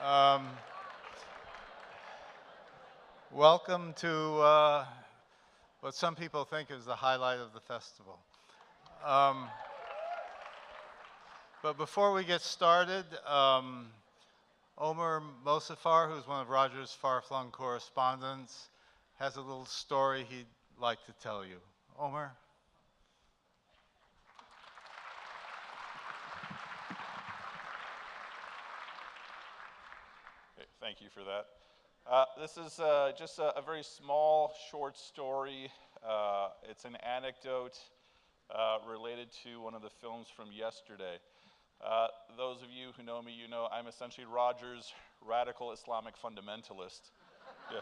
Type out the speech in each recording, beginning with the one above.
Um, Welcome to what some people think is the highlight of the festival. Um, but before we get started, Omer Mozaffar, who's one of Roger's far-flung correspondents, has a little story he'd like to tell you. Omer? Okay, thank you for that. This is just a very small, short story. It's an anecdote related to one of the films from yesterday. Those of you who know me, you know I'm essentially Roger's radical Islamic fundamentalist. Yeah.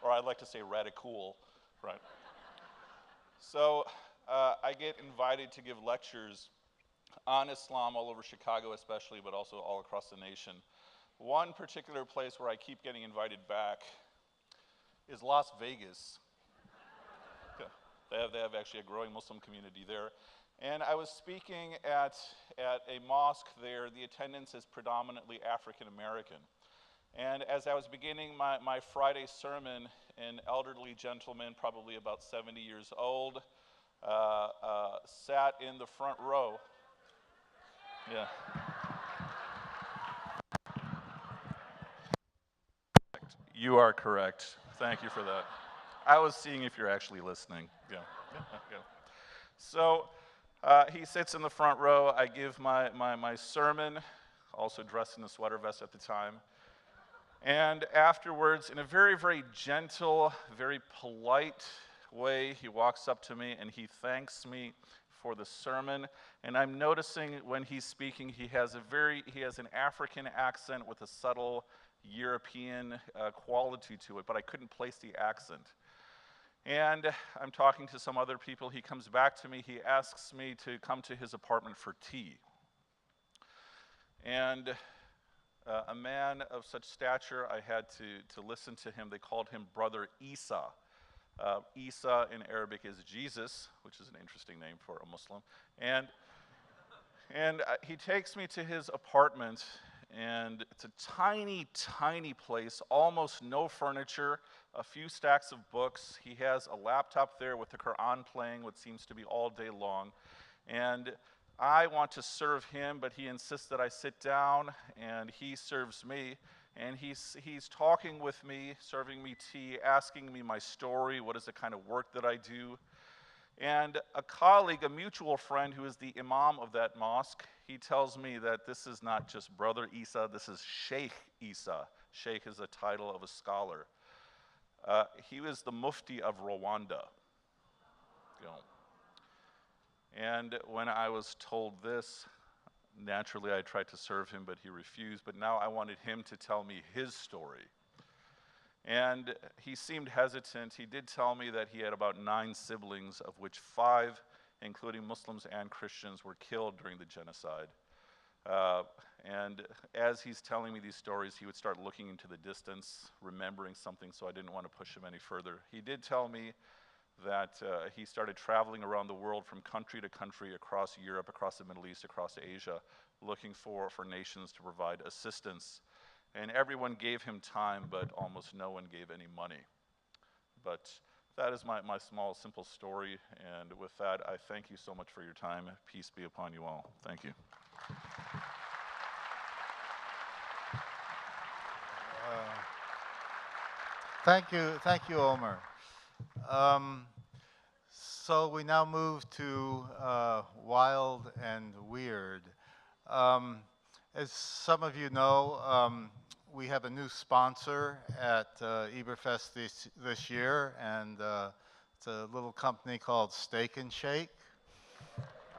Or I'd like to say radical, right? So I get invited to give lectures on Islam all over Chicago especially, but also all across the nation. One particular place where I keep getting invited back is Las Vegas. They have actually a growing Muslim community there. And I was speaking at a mosque there. The attendance is predominantly African American. And as I was beginning my Friday sermon, an elderly gentleman, probably about 70 years old, sat in the front row. Yeah. You are correct. Thank you for that. I was seeing if you're actually listening. Yeah. Yeah. So he sits in the front row. I give my sermon, also dressed in a sweater vest at the time. And afterwards, in a very, very gentle, very polite way, he walks up to me and he thanks me for the sermon. And I'm noticing when he's speaking, he has an African accent with a subtle European quality to it, but I couldn't place the accent. And I'm talking to some other people. He comes back to me. He asks me to come to his apartment for tea. And a man of such stature, I had to listen to him. They called him Brother Isa. Isa in Arabic is Jesus, which is an interesting name for a Muslim. And he takes me to his apartment, and it's a tiny, tiny place, almost no furniture, a few stacks of books. He has a laptop there with the Quran playing, what seems to be all day long. And I want to serve him, but he insists that I sit down, and he serves me. And he's talking with me, serving me tea, asking me my story, what is the kind of work that I do. And a colleague, a mutual friend who is the imam of that mosque, he tells me that this is not just Brother Isa, this is Sheikh Isa. Sheikh is a title of a scholar. He was the mufti of Rwanda. You know. And when I was told this, naturally I tried to serve him, but he refused. But now I wanted him to tell me his story. And he seemed hesitant. He did tell me that he had about 9 siblings, of which 5, including Muslims and Christians, were killed during the genocide. And as he's telling me these stories, he would start looking into the distance, remembering something, so I didn't want to push him any further. He did tell me that he started traveling around the world from country to country, across Europe, across the Middle East, across Asia, looking for nations to provide assistance. And everyone gave him time, but almost no one gave any money. But that is my small, simple story. And with that, I thank you so much for your time. Peace be upon you all. Thank you. Thank you, Omer. So we now move to Wild and Weird. As some of you know, we have a new sponsor at Ebertfest this year, and it's a little company called Steak and Shake.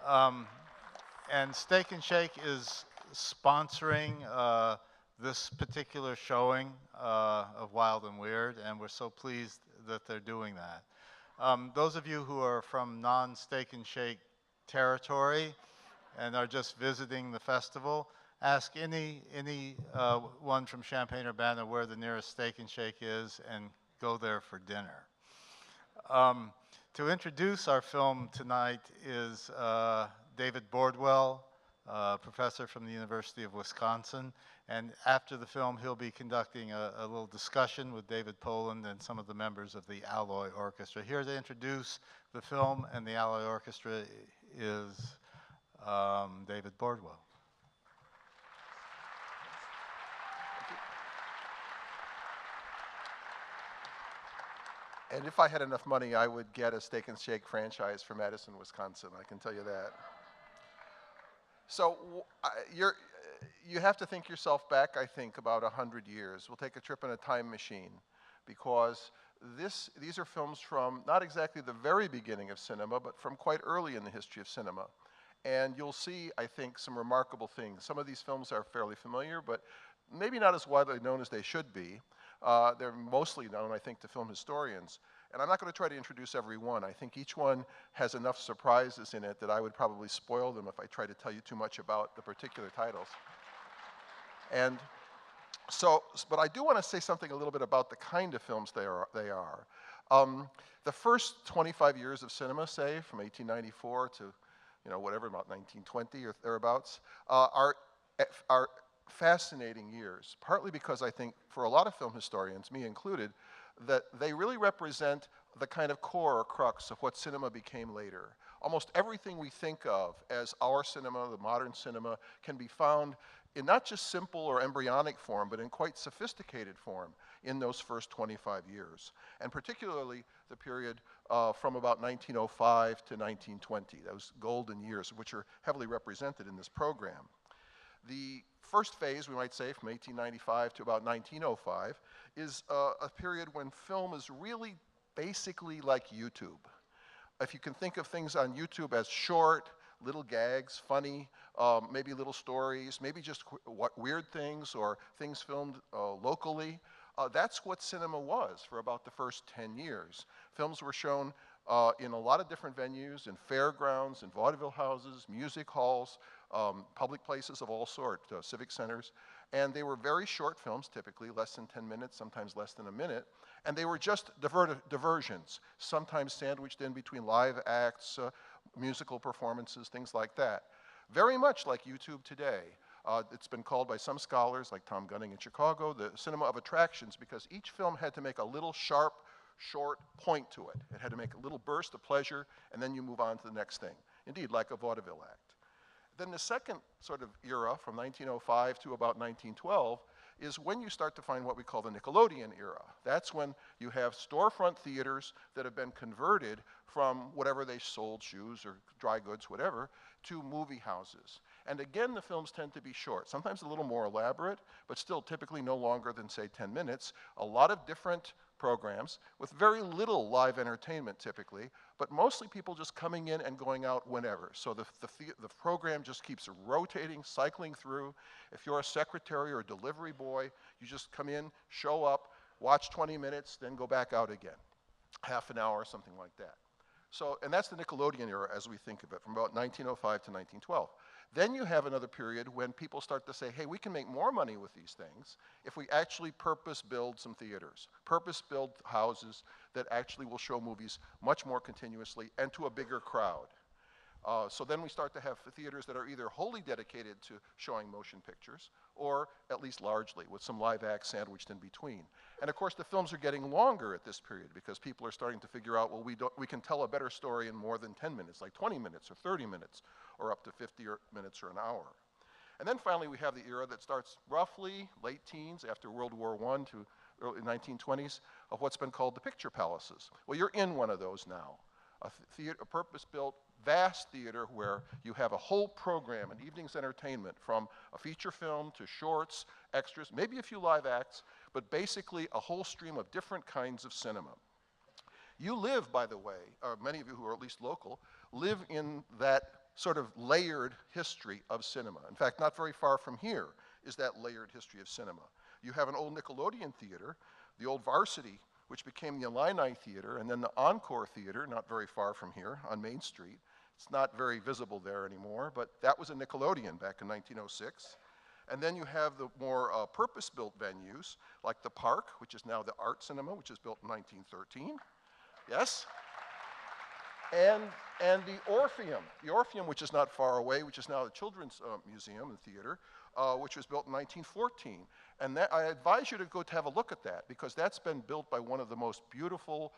And Steak and Shake is sponsoring this particular showing of Wild and Weird, and we're so pleased that they're doing that. Those of you who are from non-Steak and Shake territory and are just visiting the festival, ask any one from Champaign-Urbana where the nearest Steak and Shake is and go there for dinner. To introduce our film tonight is David Bordwell, professor from the University of Wisconsin. And after the film, he'll be conducting a little discussion with David Poland and some of the members of the Alloy Orchestra. Here to introduce the film and the Alloy Orchestra is David Bordwell. And if I had enough money, I would get a Steak and Shake franchise for Madison, Wisconsin, I can tell you that. So you have to think yourself back, I think, about 100 years. We'll take a trip in a time machine, because these are films from not exactly the very beginning of cinema, but from quite early in the history of cinema. And you'll see, I think, some remarkable things. Some of these films are fairly familiar, but maybe not as widely known as they should be. They're mostly known, I think, to film historians. And I'm not going to try to introduce every one. I think each one has enough surprises in it that I would probably spoil them if I try to tell you too much about the particular titles. And so, but I do want to say something a little bit about the kind of films they are. The first 25 years of cinema, say, from 1894 to, whatever, about 1920 or thereabouts, are fascinating years, partly because I think for a lot of film historians, me included, that they really represent the kind of core or crux of what cinema became later. Almost everything we think of as our cinema, the modern cinema, can be found in not just simple or embryonic form, but in quite sophisticated form in those first 25 years. And particularly the period from about 1905 to 1920, those golden years, which are heavily represented in this program. The first phase, we might say, from 1895 to about 1905, is a period when film is really basically like YouTube. If you can think of things on YouTube as short, little gags, funny, maybe little stories, maybe just weird things or things filmed locally, that's what cinema was for about the first 10 years. Films were shown in a lot of different venues, in fairgrounds, in vaudeville houses, music halls, public places of all sorts, civic centers. And they were very short films, typically less than 10 minutes, sometimes less than a minute. And they were just diversions, sometimes sandwiched in between live acts, musical performances, things like that. Very much like YouTube today. It's been called by some scholars, like Tom Gunning in Chicago, the cinema of attractions, because each film had to make a little sharp, short point to it. It had to make a little burst of pleasure, and then you move on to the next thing. Indeed, like a vaudeville act. Then the second sort of era, from 1905 to about 1912, is when you start to find what we call the Nickelodeon era. That's when you have storefront theaters that have been converted from whatever they sold, shoes or dry goods, whatever, to movie houses. And again, the films tend to be short, sometimes a little more elaborate, but still typically no longer than, say, 10 minutes. A lot of different programs with very little live entertainment typically, but mostly people just coming in and going out whenever. So the program just keeps rotating, cycling through. If you're a secretary or a delivery boy, you just come in, show up, watch 20 minutes, then go back out again. Half an hour, something like that. So, and that's the Nickelodeon era as we think of it, from about 1905 to 1912. Then you have another period when people start to say, hey, we can make more money with these things if we actually purpose-build some theaters, purpose-build houses that actually will show movies much more continuously and to a bigger crowd. So then we start to have theaters that are either wholly dedicated to showing motion pictures, or at least largely, with some live acts sandwiched in between. And of course, the films are getting longer at this period because people are starting to figure out, well, we can tell a better story in more than 10 minutes, like 20 minutes or 30 minutes, or up to 50 minutes or an hour. And then finally, we have the era that starts roughly late teens after World War I to early 1920s of what's been called the picture palaces. Well, you're in one of those now. A purpose-built, vast theater where you have a whole program, an evening's entertainment, from a feature film to shorts, extras, maybe a few live acts, but basically a whole stream of different kinds of cinema. You live, by the way, or many of you who are at least local, live in that sort of layered history of cinema. In fact, not very far from here is that layered history of cinema. You have an old Nickelodeon theater, the old Varsity, which became the Illini Theater, and then the Encore Theater, not very far from here on Main Street. It's not very visible there anymore, but that was a Nickelodeon back in 1906. And then you have the more purpose-built venues, like the Park, which is now the Art Cinema, which is built in 1913. Yes? and, and the Orpheum, which is not far away, which is now the Children's Museum and Theater, which was built in 1914. And that, I advise you to go to have a look at that, because that's been built by one of the most beautiful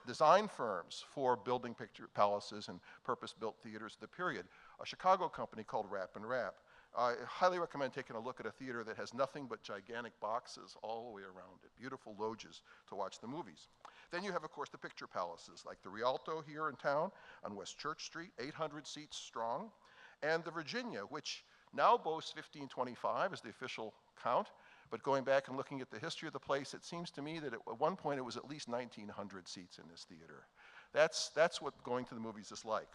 design firms for building picture palaces and purpose-built theaters of the period, a Chicago company called Rap and Rap. I highly recommend taking a look at a theater that has nothing but gigantic boxes all the way around it, beautiful loges to watch the movies. Then you have, of course, the picture palaces, like the Rialto here in town on West Church Street, 800 seats strong, and the Virginia, which now boasts 1525 as the official count, but going back and looking at the history of the place, it seems to me that at one point it was at least 1,900 seats in this theater. That's what going to the movies is like.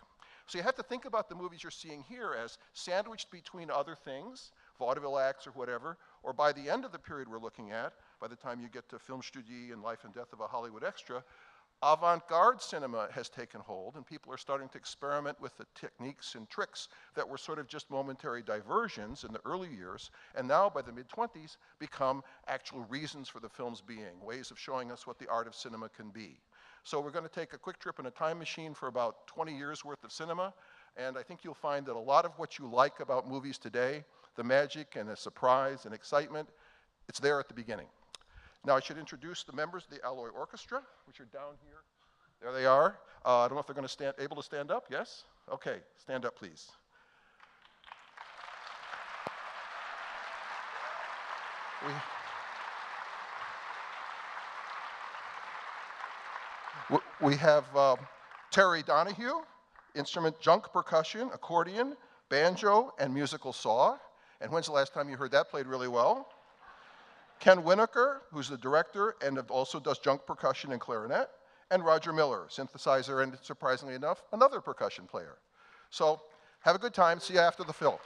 So you have to think about the movies you're seeing here as sandwiched between other things, vaudeville acts or whatever, or by the end of the period we're looking at, by the time you get to Filmstudie and Life and Death of a Hollywood Extra, avant-garde cinema has taken hold, and people are starting to experiment with the techniques and tricks that were sort of just momentary diversions in the early years, and now by the mid-20s become actual reasons for the film's being, ways of showing us what the art of cinema can be. So we're going to take a quick trip in a time machine for about 20 years worth of cinema, and I think you'll find that a lot of what you like about movies today, the magic and the surprise and excitement, it's there at the beginning. Now I should introduce the members of the Alloy Orchestra, which are down here. There they are. I don't know if they're going to able to stand up, yes? Okay, stand up please. We have Terry Donahue, instrument junk percussion, accordion, banjo, and musical saw. And when's the last time you heard that played really well? Ken Winokur, who's the director and also does junk percussion and clarinet, and Roger Miller, synthesizer and, surprisingly enough, another percussion player. So have a good time. See you after the film.